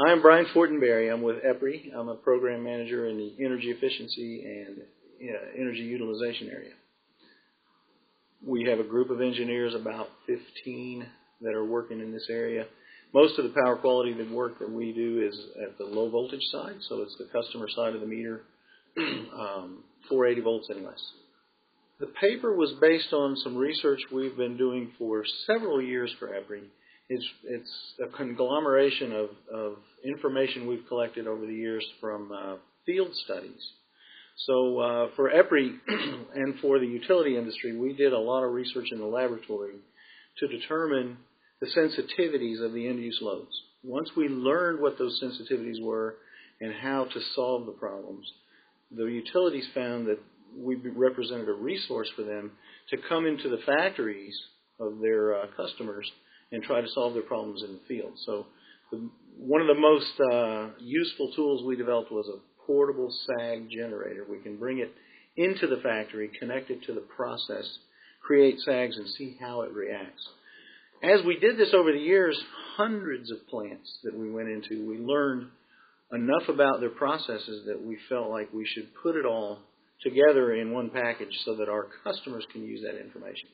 Hi, I'm Brian Fortenbery. I'm with EPRI. I'm a program manager in the energy efficiency and energy utilization area. We have a group of engineers, about 15, that are working in this area. Most of the power quality work that we do is at the low voltage side, so it's the customer side of the meter, 480 volts and less. The paper was based on some research we've been doing for several years for EPRI. It's a conglomeration of information we've collected over the years from field studies. So for EPRI and for the utility industry, we did a lot of research in the laboratory to determine the sensitivities of the end-use loads. Once we learned what those sensitivities were and how to solve the problems, the utilities found that we represented a resource for them to come into the factories of their customers and try to solve their problems in the field. So one of the most useful tools we developed was a portable sag generator. We can bring it into the factory, connect it to the process, create sags, and see how it reacts. As we did this over the years, hundreds of plants that we went into, we learned enough about their processes that we felt like we should put it all together in one package so that our customers can use that information.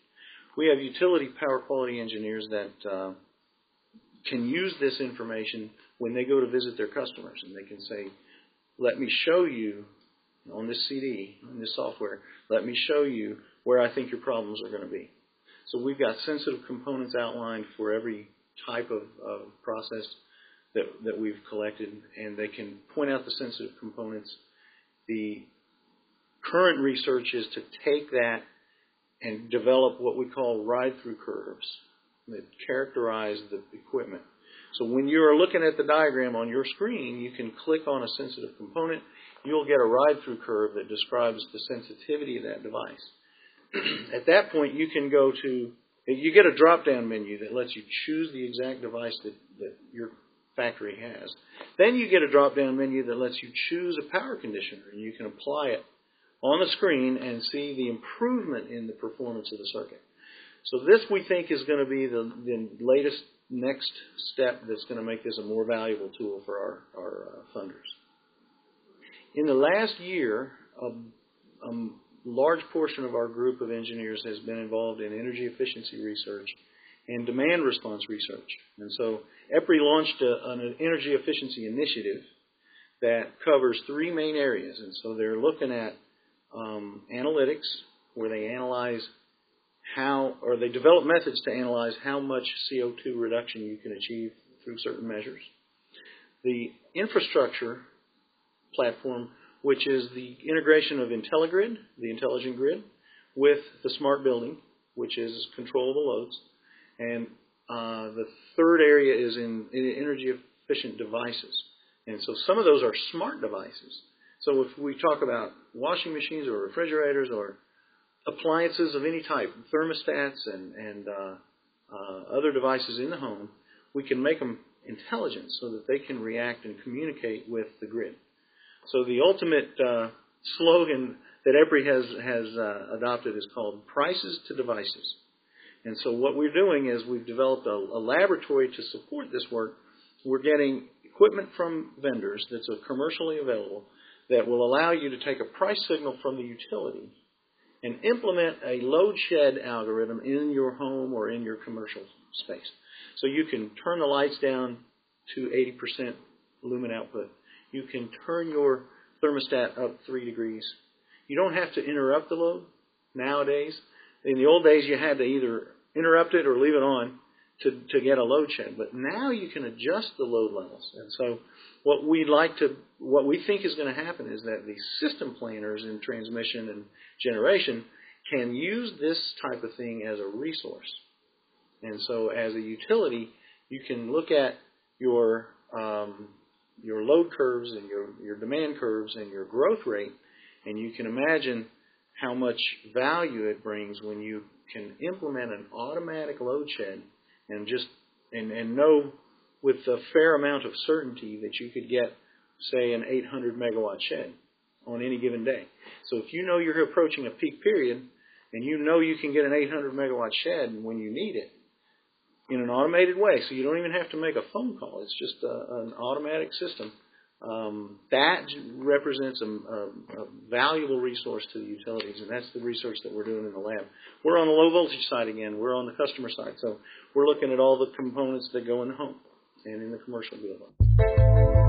We have utility power quality engineers that can use this information when they go to visit their customers, and they can say, let me show you on this CD, on this software, let me show you where I think your problems are going to be. So we've got sensitive components outlined for every type of process that we've collected, and they can point out the sensitive components. The current research is to take that and develop what we call ride-through curves that characterize the equipment. So when you're looking at the diagram on your screen, you can click on a sensitive component. You'll get a ride-through curve that describes the sensitivity of that device. At that point, you can go to, you get a drop-down menu that lets you choose the exact device that your factory has. Then you get a drop-down menu that lets you choose a power conditioner, and you can apply it on the screen and see the improvement in the performance of the circuit. So this, we think, is going to be the latest next step that's going to make this a more valuable tool for our funders. In the last year, a large portion of our group of engineers has been involved in energy efficiency research and demand response research. And so EPRI launched an energy efficiency initiative that covers three main areas. And so they're looking at analytics, where they analyze they develop methods to analyze how much CO2 reduction you can achieve through certain measures. The infrastructure platform, which is the integration of IntelliGrid, the intelligent grid, with the smart building, which is controllable loads. And the third area is in energy efficient devices. And so some of those are smart devices. So if we talk about washing machines or refrigerators or appliances of any type, thermostats and other devices in the home, we can make them intelligent so that they can react and communicate with the grid. So the ultimate slogan that EPRI has adopted is called Prices to Devices. And so what we're doing is we've developed a laboratory to support this work. We're getting equipment from vendors that's commercially available that will allow you to take a price signal from the utility and implement a load shed algorithm in your home or in your commercial space. So you can turn the lights down to 80% lumen output. You can turn your thermostat up 3 degrees. You don't have to interrupt the load nowadays. In the old days, you had to either interrupt it or leave it on to get a load shed. But now you can adjust the load levels. And so what we think is going to happen is that the system planners in transmission and generation can use this type of thing as a resource. And so as a utility, you can look at your load curves and your demand curves and your growth rate, and you can imagine how much value it brings when you can implement an automatic load shed and know with a fair amount of certainty that you could get, say, an 800 megawatt shed on any given day. So if you know you're approaching a peak period and you know you can get an 800 megawatt shed when you need it, in an automated way, so you don't even have to make a phone call. It's just an automatic system. That represents a valuable resource to the utilities, and that's the research that we're doing in the lab. We're on the low voltage side again. We're on the customer side, so we're looking at all the components that go in the home and in the commercial building.